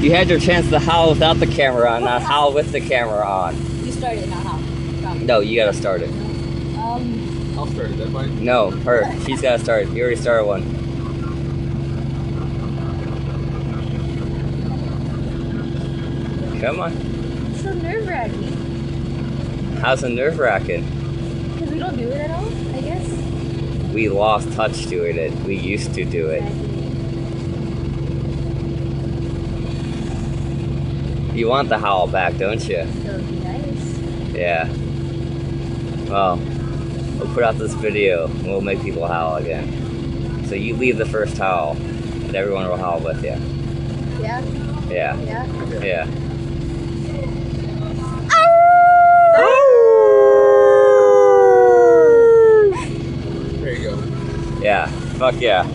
You had your chance to howl without the camera on, not howl with the camera on. You started, not howl. No, you gotta start it. I'll start it, that fine? No, her. She's gotta start it. You already started one. Come on. It's so nerve-wracking. How's it nerve-wracking? Because we don't do it at all, I guess. We lost touch doing it. We used to do it. You want the howl back, don't you? That would be nice. Yeah. Well, we'll put out this video and we'll make people howl again. So you leave the first howl and everyone will howl with you. Yeah? Yeah. Yeah? Yeah. There you go. Yeah. Fuck yeah.